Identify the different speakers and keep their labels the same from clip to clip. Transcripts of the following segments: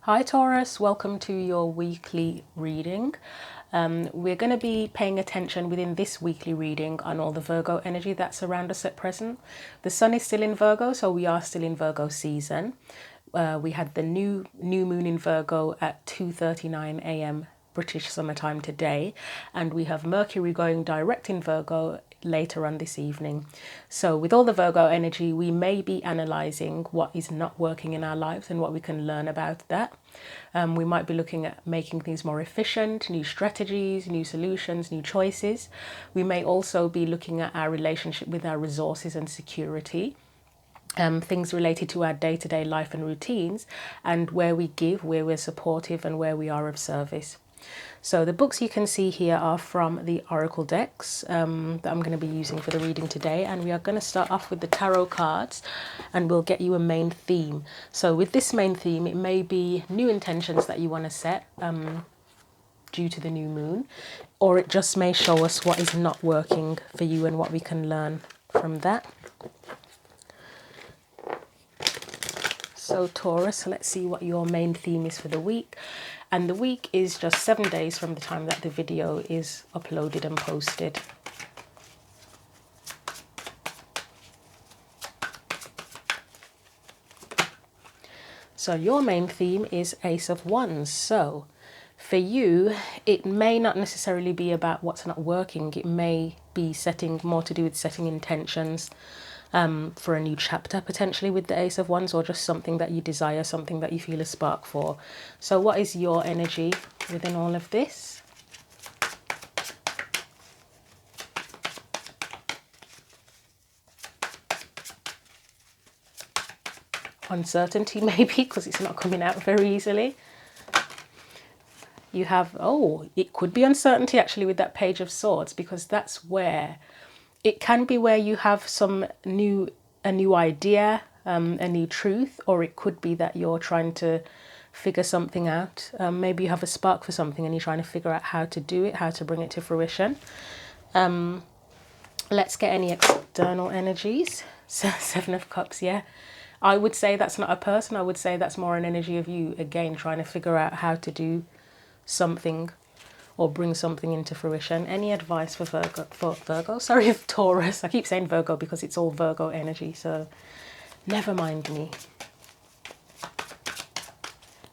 Speaker 1: Hi Taurus, welcome to your weekly reading. We're going to be paying attention within this weekly reading on all the Virgo energy that's around us at present. The sun is still in Virgo, so we are still in Virgo season. We had the new moon in Virgo at 2:39 a.m. British summertime today, and we have Mercury going direct in Virgo later on this evening. So with all the Virgo energy, we may be analysing what is not working in our lives and what we can learn about that. We might be looking at making things more efficient, new strategies, new solutions, new choices. We may also be looking at our relationship with our resources and security. Things related to our day-to-day life and routines, and where we give, where we're supportive, and where we are of service. So the books you can see here are from the Oracle decks that I'm going to be using for the reading today, and we are going to start off with the tarot cards, and we'll get you a main theme. So with this main theme, it may be new intentions that you want to set due to the new moon, or it just may show us what is not working for you and what we can learn from that. So Taurus, let's see what your main theme is for the week. And the week is just 7 days from the time that the video is uploaded and posted. So your main theme is Ace of Wands. So for you, it may not necessarily be about what's not working. It may be more to do with setting intentions for a new chapter, potentially with the Ace of Wands, or just something that you desire, something that you feel a spark for. So what is your energy within all of this? Uncertainty, maybe, because it's not coming out very easily. You have, it could be uncertainty actually with that Page of Swords, because that's where it can be where you have a new idea, a new truth, or it could be that you're trying to figure something out. Maybe you have a spark for something and you're trying to figure out how to do it, how to bring it to fruition. Let's get any external energies. So 7 of Cups, yeah. I would say that's not a person. I would say that's more an energy of you, again, trying to figure out how to do something or bring something into fruition. Any advice for Taurus? I keep saying Virgo because it's all Virgo energy, so never mind me.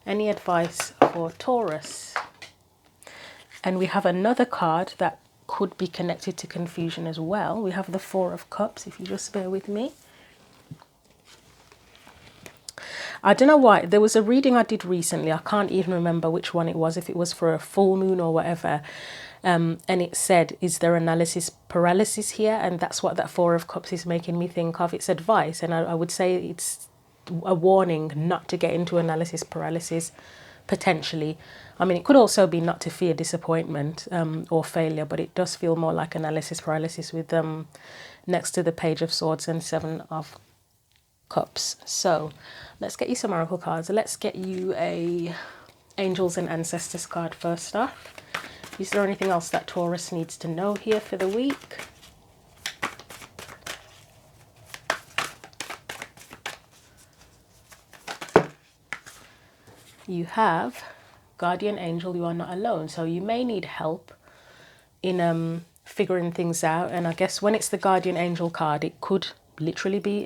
Speaker 1: Any advice for Taurus? And we have another card that could be connected to confusion as well. We have the 4 of Cups, if you just bear with me. I don't know why, there was a reading I did recently, I can't even remember which one it was, if it was for a full moon or whatever, and it said, is there analysis paralysis here? And that's what that 4 of Cups is making me think of. It's advice, and I would say it's a warning not to get into analysis paralysis, potentially. I mean, it could also be not to fear disappointment or failure, but it does feel more like analysis paralysis with next to the Page of Swords and 7 of Cups. So let's get you some oracle cards. Let's get you a Angels and Ancestors card first off. Is there anything else that Taurus needs to know here for the week? You have Guardian Angel, you are not alone. So you may need help in figuring things out. And I guess when it's the Guardian Angel card, it could literally be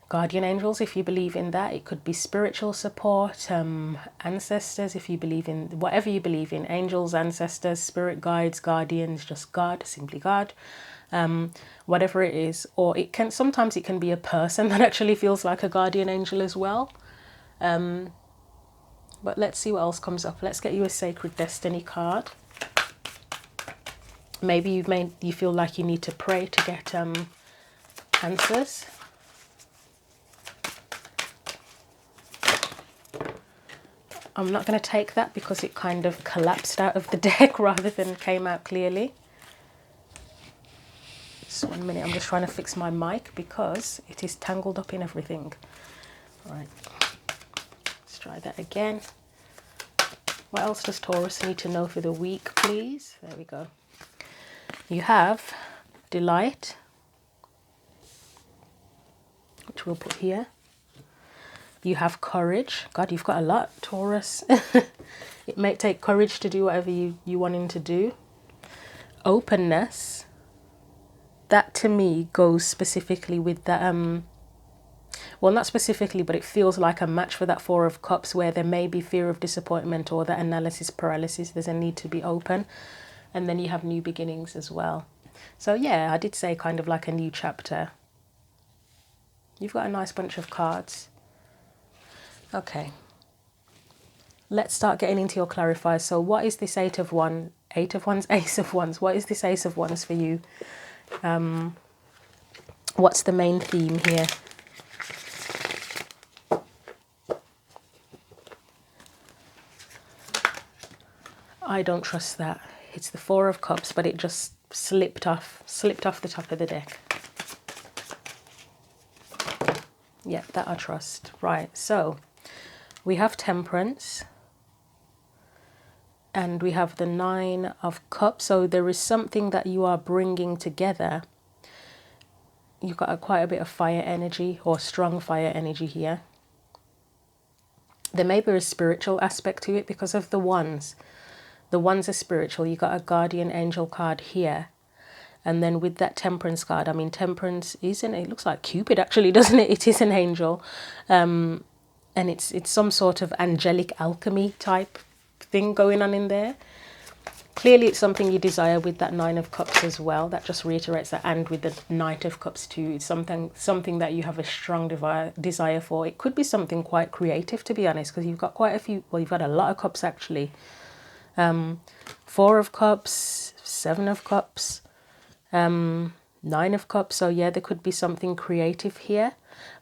Speaker 1: guardian angels, if you believe in that. It could be spiritual support, ancestors, if you believe in whatever you believe in, angels, ancestors, spirit guides, guardians, just God, simply God, whatever it is. Or sometimes it can be a person that actually feels like a guardian angel as well. But let's see what else comes up. Let's get you a Sacred Destiny card. Maybe you feel like you need to pray to get answers. I'm not going to take that because it kind of collapsed out of the deck rather than came out clearly. Just 1 minute, I'm just trying to fix my mic because it is tangled up in everything. All right, let's try that again. What else does Taurus need to know for the week, please? There we go. You have Delight, which we'll put here. You have courage. God, you've got a lot, Taurus. It may take courage to do whatever you wanting to do. Openness. That to me goes specifically with that, well, not specifically, but it feels like a match for that Four of Cups, where there may be fear of disappointment or that analysis paralysis. There's a need to be open. And then you have new beginnings as well. So yeah, I did say kind of like a new chapter. You've got a nice bunch of cards. Okay. Let's start getting into your clarifiers. So what is this Eight of Wands, Ace of Wands? What is this Ace of Wands for you? What's the main theme here? I don't trust that. It's the Four of Cups, but it just slipped off the top of the deck. Yeah, that I trust. Right, so we have Temperance. And we have the Nine of Cups. So there is something that you are bringing together. You've got quite a bit of fire energy or strong fire energy here. There may be a spiritual aspect to it because of the wands. The wands are spiritual. You've got a guardian angel card here. And then with that Temperance card, I mean, Temperance isn't, it looks like Cupid actually, doesn't it? It is an angel. And it's some sort of angelic alchemy type thing going on in there. Clearly it's something you desire with that Nine of Cups as well. That just reiterates that. And with the Knight of Cups too, it's something that you have a strong desire for. It could be something quite creative, to be honest, because you've got quite a few, well, you've got a lot of cups actually. Four of Cups, Seven of Cups, Nine of Cups. So yeah, there could be something creative here.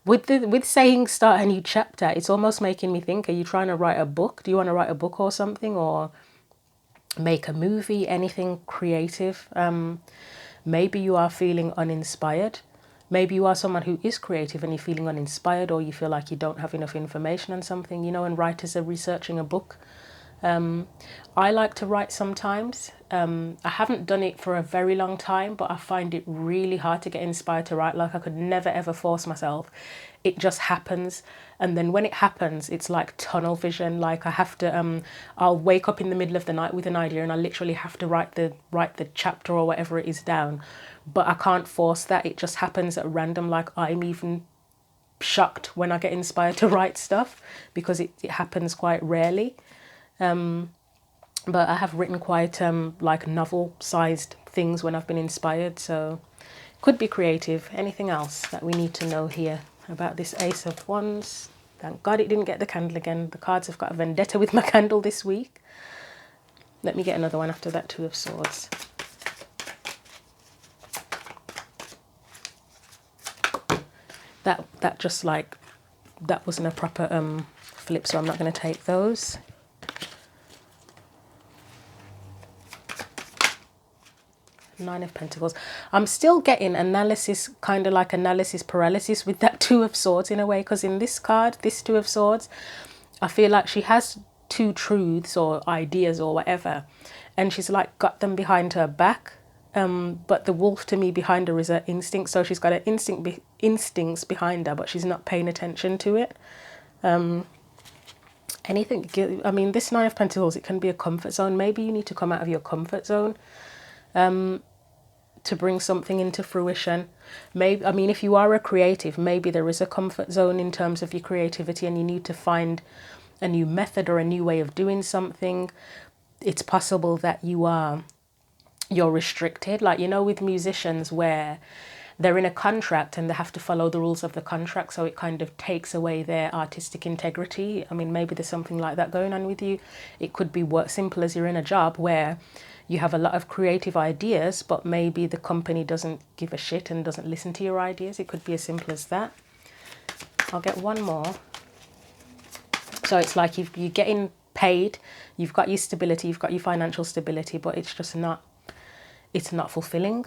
Speaker 1: With saying start a new chapter, it's almost making me think, are you trying to write a book? Do you want to write a book or something, or make a movie, anything creative? Maybe you are feeling uninspired. Maybe you are someone who is creative and you're feeling uninspired, or you feel like you don't have enough information on something, you know, and writers are researching a book. I like to write sometimes. I haven't done it for a very long time, but I find it really hard to get inspired to write. Like I could never ever force myself. It just happens. And then when it happens, it's like tunnel vision. Like I have to, I'll wake up in the middle of the night with an idea and I literally have to write the chapter or whatever it is down. But I can't force that. It just happens at random. Like I'm even shocked when I get inspired to write stuff because it happens quite rarely. But I have written quite like novel-sized things when I've been inspired, so could be creative. Anything else that we need to know here about this Ace of Wands? Thank God it didn't get the candle again. The cards have got a vendetta with my candle this week. Let me get another one after that Two of Swords. That just like, that wasn't a proper flip, so I'm not going to take those. Nine of Pentacles. I'm still getting analysis, kind of like analysis paralysis with that Two of Swords in a way, because in this card, this Two of Swords, I feel like she has two truths or ideas or whatever, and she's like got them behind her back. But the wolf to me behind her is her instinct, so she's got her instincts behind her, but she's not paying attention to it. Anything, I mean, this Nine of Pentacles, it can be a comfort zone. Maybe you need to come out of your comfort zone to bring something into fruition. Maybe, I mean, if you are a creative, maybe there is a comfort zone in terms of your creativity and you need to find a new method or a new way of doing something. It's possible that you're restricted, like, you know, with musicians where they're in a contract and they have to follow the rules of the contract, so it kind of takes away their artistic integrity. I mean, maybe there's something like that going on with you. It could be simple as you're in a job where you have a lot of creative ideas, but maybe the company doesn't give a shit and doesn't listen to your ideas. It could be as simple as that. I'll get one more. So it's like you're getting paid, you've got your stability, you've got your financial stability, but it's just not, it's not fulfilling.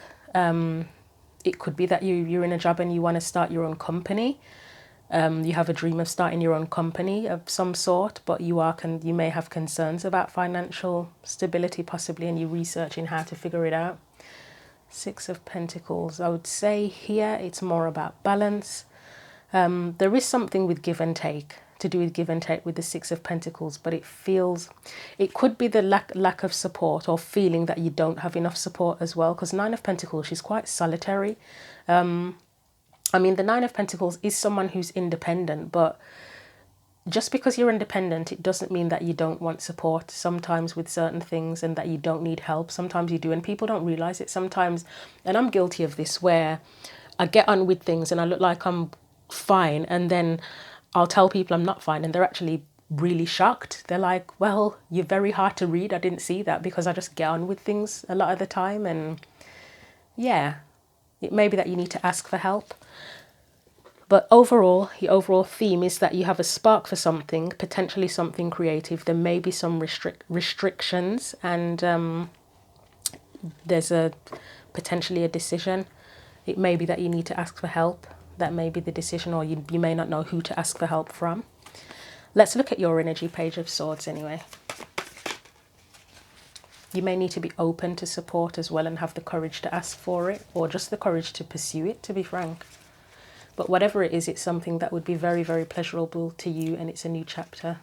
Speaker 1: It could be that you're in a job and you want to start your own company. You have a dream of starting your own company of some sort, but you may have concerns about financial stability possibly, and you're researching how to figure it out. Six of Pentacles. I would say here it's more about balance. There is something with give and take, to do with give and take with the Six of Pentacles, but it could be the lack of support, or feeling that you don't have enough support as well, because Nine of Pentacles, she's quite solitary. I mean, the Nine of Pentacles is someone who's independent, but just because you're independent, it doesn't mean that you don't want support sometimes with certain things, and that you don't need help. Sometimes you do, and people don't realize it sometimes. And I'm guilty of this, where I get on with things and I look like I'm fine, and then I'll tell people I'm not fine, and they're actually really shocked. They're like, well, you're very hard to read. I didn't see that, because I just get on with things a lot of the time. And yeah, it may be that you need to ask for help. But overall, the overall theme is that you have a spark for something, potentially something creative. There may be some restrictions, and there's potentially a decision. It may be that you need to ask for help. That may be the decision, or you may not know who to ask for help from. Let's look at your energy, Page of Swords anyway. You may need to be open to support as well, and have the courage to ask for it, or just the courage to pursue it, to be frank. But whatever it is, it's something that would be very, very pleasurable to you, and it's a new chapter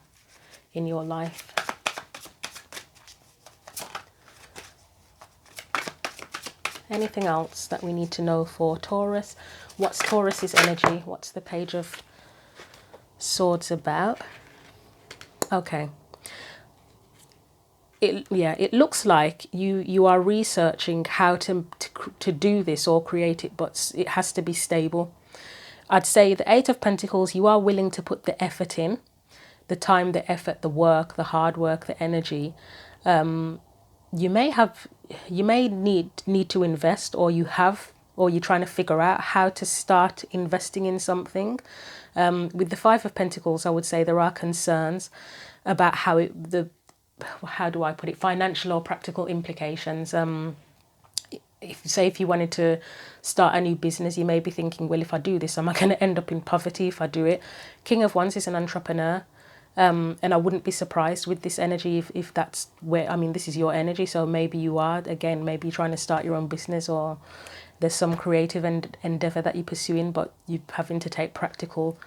Speaker 1: in your life. Anything else that we need to know for Taurus? What's Taurus's energy? What's the Page of Swords about? Okay. It looks like you are researching how to do this or create it, but it has to be stable. I'd say the Eight of Pentacles, you are willing to put the effort in, the time, the effort, the work, the hard work, the energy. You may need to invest, or you're trying to figure out how to start investing in something. With the Five of Pentacles, I would say there are concerns about how do I put it, financial or practical implications. If you wanted to start a new business, you may be thinking, well, if I do this, am I going to end up in poverty if I do it? King of Wands is an entrepreneur, and I wouldn't be surprised with this energy if that's where, I mean, this is your energy, so maybe you are, again, maybe you're trying to start your own business, or there's some creative endeavor that you're pursuing, but you're having to take practical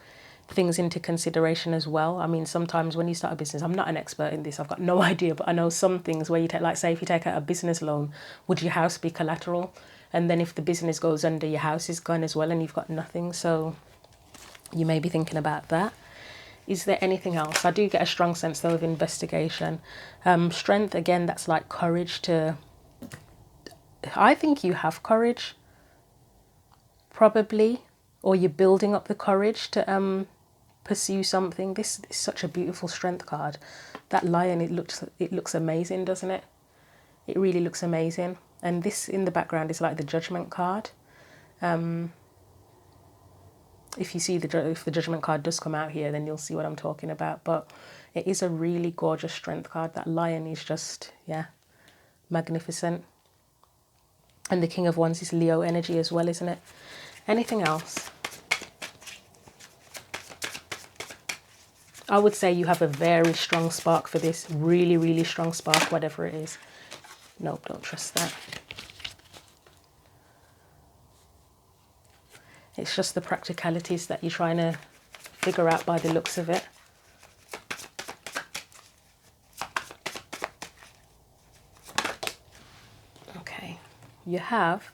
Speaker 1: things into consideration as well. I mean, sometimes when you start a business, I'm not an expert in this, I've got no idea, but I know some things where you take, like say if you take out a business loan, would your house be collateral? And then if the business goes under, your house is gone as well, and you've got nothing. So you may be thinking about that. Is there anything else? I do get a strong sense though of investigation. Strength, again, that's like courage to, I think you have courage, probably, or you're building up the courage to pursue something. This is such a beautiful Strength card. That lion, it looks amazing, doesn't it? It really looks amazing. And this in the background is like the Judgment card. If you see if the Judgment card does come out here, then you'll see what I'm talking about. But it is a really gorgeous Strength card. That lion is just, yeah, magnificent. And the King of Wands is Leo energy as well, isn't it? Anything else? I would say you have a very strong spark for this. Really, really strong spark, whatever it is. Nope, don't trust that. It's just the practicalities that you're trying to figure out by the looks of it. Okay, you have,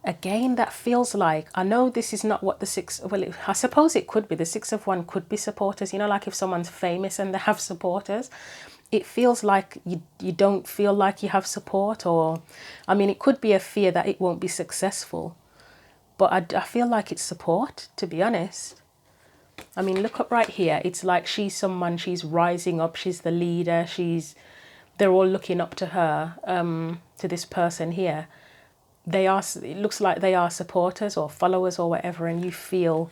Speaker 1: again, that feels like, I know this is not what the six, well, I suppose it could be. The Six of Wands could be supporters. You know, like if someone's famous and they have supporters, it feels like you don't feel like you have support. Or, I mean, it could be a fear that it won't be successful. But I feel like it's support, to be honest. I mean, look up right here. It's like she's rising up. She's the leader. They're all looking up to her, to this person here. It looks like they are supporters or followers or whatever, and you feel,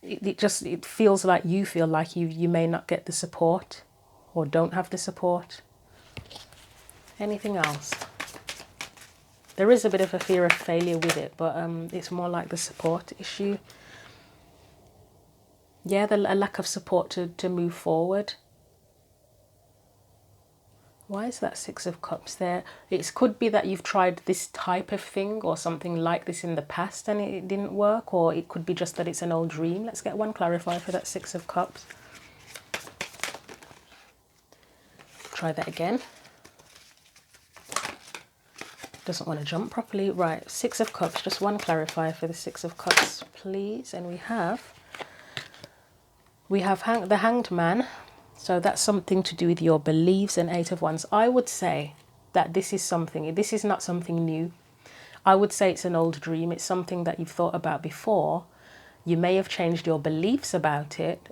Speaker 1: it feels like you feel like you may not get the support, or don't have the support. Anything else? There is a bit of a fear of failure with it, but it's more like the support issue. Yeah, a lack of support to move forward. Why is that Six of Cups there? It could be that you've tried this type of thing or something like this in the past and it didn't work, or it could be just that it's an old dream. Let's get one clarifier for that Six of Cups. Try that again. Doesn't want to jump properly. Right, Six of Cups, just one clarifier for the Six of Cups, please. And we have the Hanged Man. So that's something to do with your beliefs, and Eight of Wands. I would say that this is not something new. I would say it's an old dream. It's something that you've thought about before. You may have changed your beliefs about it.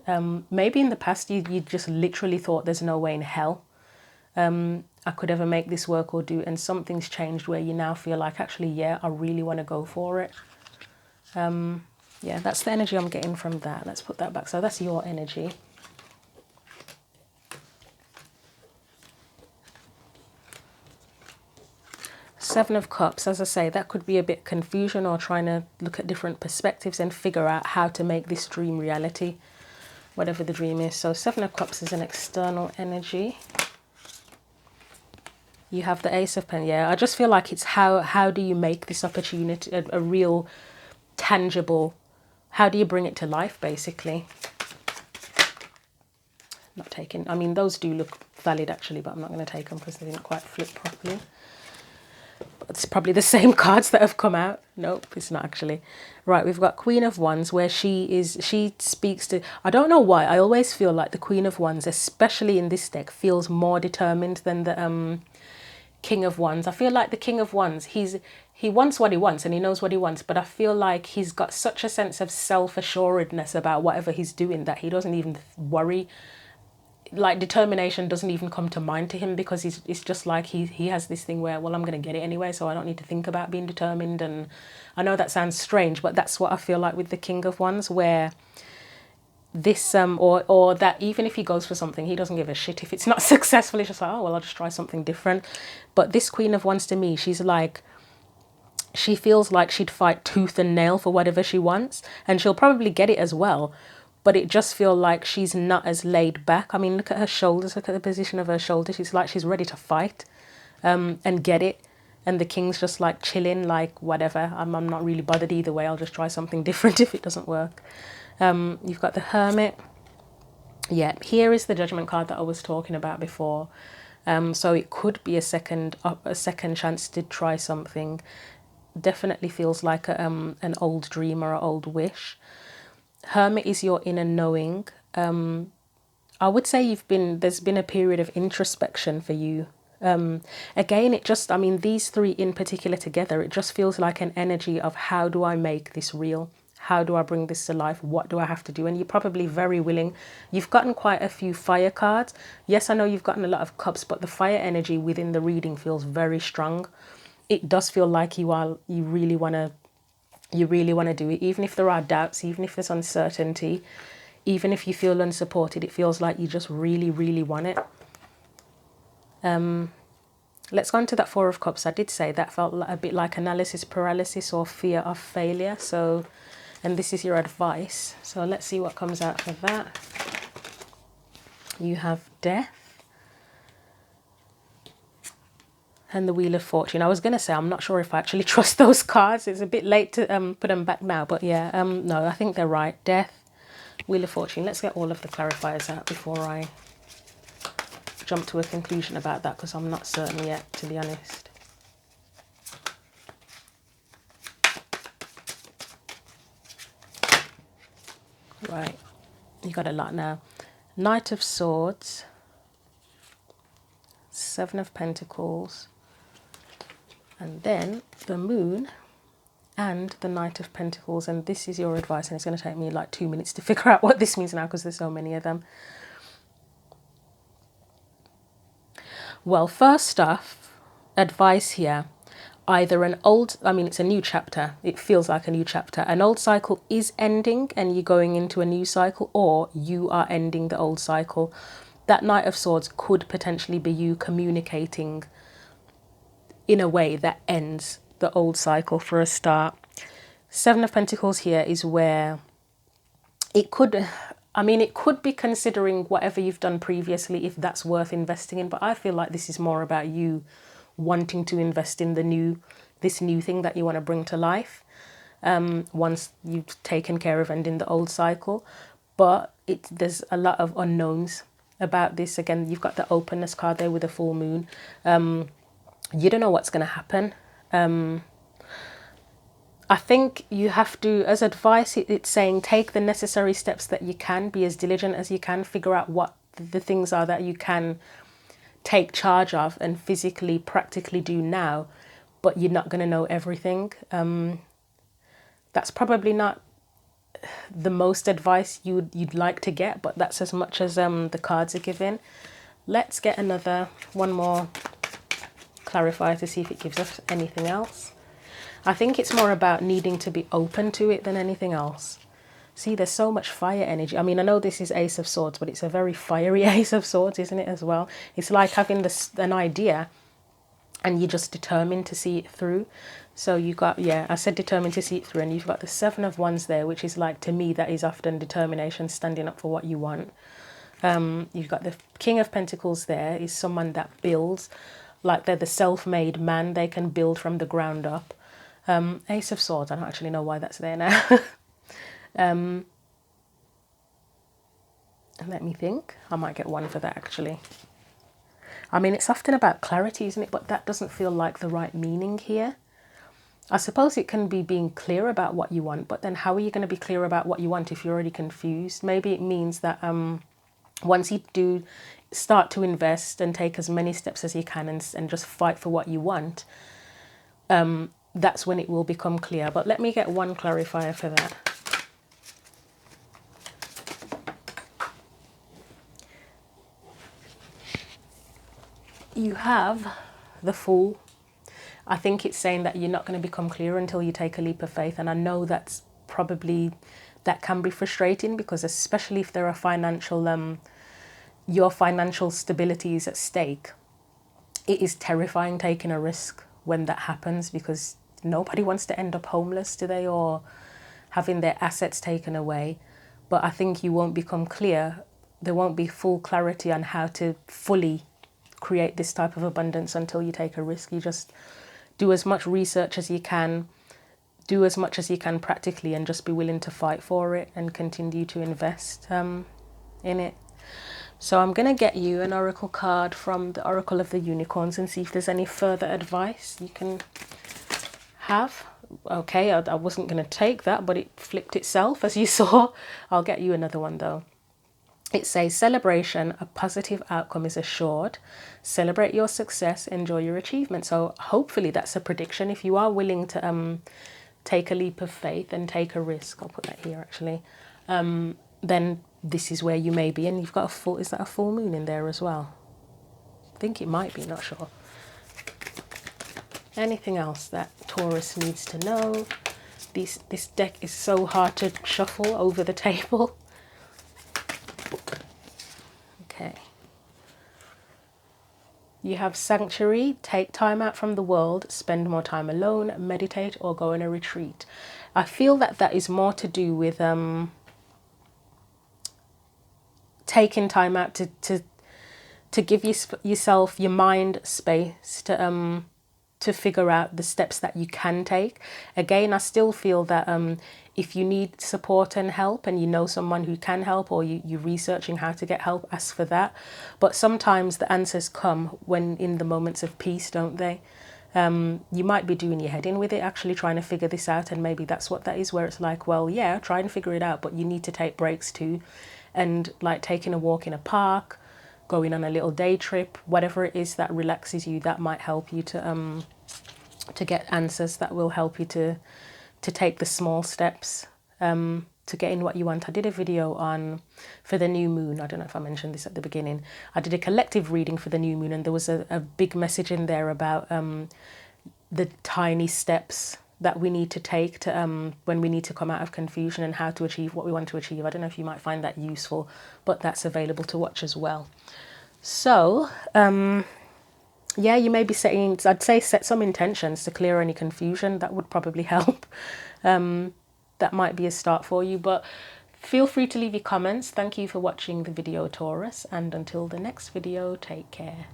Speaker 1: Maybe in the past you just literally thought there's no way in hell I could ever make this work or do, and something's changed where you now feel like, actually, yeah, I really want to go for it. Yeah, that's the energy I'm getting from that. Let's put that back. So that's your energy. Seven of Cups, as I say, that could be a bit confusion or trying to look at different perspectives and figure out how to make this dream reality, whatever the dream is. So Seven of Cups is an external energy. You have the Ace of Pentacles. Yeah, I just feel like it's how do you make this opportunity a real, tangible, how do you bring it to life, basically? Not taking, I mean, those do look valid actually, but I'm not going to take them because they didn't quite flip properly. It's probably the same cards that have come out. Nope, it's not actually. Right, we've got Queen of Wands, where she speaks to, I don't know why, I always feel like the Queen of Wands, especially in this deck, feels more determined than the King of Wands. I feel like the King of Wands, he wants what he wants and he knows what he wants, but I feel like he's got such a sense of self-assuredness about whatever he's doing that he doesn't even worry. Like, determination doesn't even come to mind to him, because it's just like he has this thing where, well, I'm going to get it anyway, so I don't need to think about being determined. And I know that sounds strange, but that's what I feel like with the King of Wands, where this or that even if he goes for something, he doesn't give a shit if it's not successful. He's just like, oh well, I'll just try something different. But this Queen of Wands, to me, she's like, she feels like she'd fight tooth and nail for whatever she wants, and she'll probably get it as well. But it just feels like she's not as laid back. I mean, look at her shoulders, look at the position of her shoulders. She's like, she's ready to fight and get it. And the King's just like chilling, like, whatever. I'm not really bothered either way. I'll just try something different if it doesn't work. You've got the Hermit. Yeah, here is the Judgment card that I was talking about before. So it could be a second chance to try something. Definitely feels like an old dream or an old wish. Hermit is your inner knowing. I would say there's been a period of introspection for you. Again, it just, I mean, these three in particular together, it just feels like an energy of, how do I make this real? How do I bring this to life? What do I have to do? And you're probably very willing. You've gotten quite a few fire cards. Yes, I know you've gotten a lot of cups, but the fire energy within the reading feels very strong. It does feel like you really want to do it, even if there are doubts, even if there's uncertainty, even if you feel unsupported. It feels like you just really, really want it. Let's go on to that Four of Cups. I did say that felt a bit like analysis paralysis or fear of failure. So, and this is your advice. So let's see what comes out for that. You have Death and the Wheel of Fortune. I was going to say, I'm not sure if I actually trust those cards. It's a bit late to put them back now. But yeah, no, I think they're right. Death, Wheel of Fortune. Let's get all of the clarifiers out before I jump to a conclusion about that, because I'm not certain yet, to be honest. Right, you got a lot now. Knight of Swords, Seven of Pentacles, and then the Moon and the Knight of Pentacles. And this is your advice, and it's going to take me like 2 minutes to figure out what this means now, because there's so many of them. Well, first off, advice here. Either it's a new chapter. It feels like a new chapter. An old cycle is ending and you're going into a new cycle, or you are ending the old cycle. That Knight of Swords could potentially be you communicating in a way that ends the old cycle for a start. Seven of Pentacles here is where it could, I mean, it could be considering whatever you've done previously, if that's worth investing in, but I feel like this is more about you wanting to invest in this new thing that you want to bring to life, once you've taken care of ending the old cycle. But there's a lot of unknowns about this. Again, you've got the openness card there with the full moon. You don't know what's going to happen. I think you have to, as advice, it's saying take the necessary steps that you can, be as diligent as you can, figure out what the things are that you can take charge of and physically, practically do now, but you're not going to know everything. That's probably not the most advice you'd like to get, but that's as much as the cards are giving. Let's get one more clarifier to see if it gives us anything else. I think it's more about needing to be open to it than anything else. See, there's so much fire energy. I mean, I know this is Ace of Swords, but it's a very fiery Ace of Swords, isn't it, as well? It's like having an idea and you're just determined to see it through. So you got, yeah, I said determined to see it through, and you've got the Seven of Wands there, which is like, to me, that is often determination, standing up for what you want. You've got the King of Pentacles there, is someone that builds, like they're the self-made man, they can build from the ground up. Ace of Swords, I don't actually know why that's there now. Let me think. I might get one for that, actually. I mean, it's often about clarity, isn't it? But that doesn't feel like the right meaning here. I suppose it can be being clear about what you want, but then how are you going to be clear about what you want if you're already confused? Maybe it means that once you do start to invest and take as many steps as you can and just fight for what you want, that's when it will become clear. But let me get one clarifier for that. You have the Fool. I think it's saying that you're not going to become clear until you take a leap of faith. And I know that's probably, that can be frustrating, because especially if there are your financial stability is at stake, it is terrifying taking a risk when that happens, because nobody wants to end up homeless, do they, or having their assets taken away. But I think you won't become clear. There won't be full clarity on how to fully create this type of abundance until you take a risk. You just do as much research as you can, do as much as you can practically, and just be willing to fight for it and continue to invest in it. So I'm going to get you an oracle card from the Oracle of the Unicorns and see if there's any further advice you can have. Okay, I wasn't going to take that, but it flipped itself, as you saw. I'll get you another one though. It says, celebration, a positive outcome is assured. Celebrate your success, enjoy your achievement. So hopefully that's a prediction. If you are willing to take a leap of faith and take a risk, I'll put that here actually, then this is where you may be. And you've got is that a full moon in there as well? I think it might be, not sure. Anything else that Taurus needs to know? This deck is so hard to shuffle over the table. Okay. You have Sanctuary, take time out from the world, spend more time alone, meditate, or go on a retreat. I feel that that is more to do with taking time out to give yourself, your mind, space to figure out the steps that you can take. Again, I still feel that if you need support and help, and you know someone who can help, or you're researching how to get help, ask for that. But sometimes the answers come when in the moments of peace, don't they? You might be doing your head in with it, actually trying to figure this out, and maybe that's what that is, where it's like, well, yeah, try and figure it out, but you need to take breaks too. And like taking a walk in a park, going on a little day trip, whatever it is that relaxes you, that might help you to get answers that will help you to take the small steps to getting what you want. I did a video for the new moon. I don't know if I mentioned this at the beginning. I did a collective reading for the new moon, and there was a big message in there about the tiny steps that we need to take to when we need to come out of confusion, and how to achieve what we want to achieve. I don't know if you might find that useful, but that's available to watch as well. So yeah, you may be setting, I'd say set some intentions to clear any confusion. That would probably help. That might be a start for you. But Feel free to leave your comments. Thank you for watching the video, Taurus, and until the next video, take care.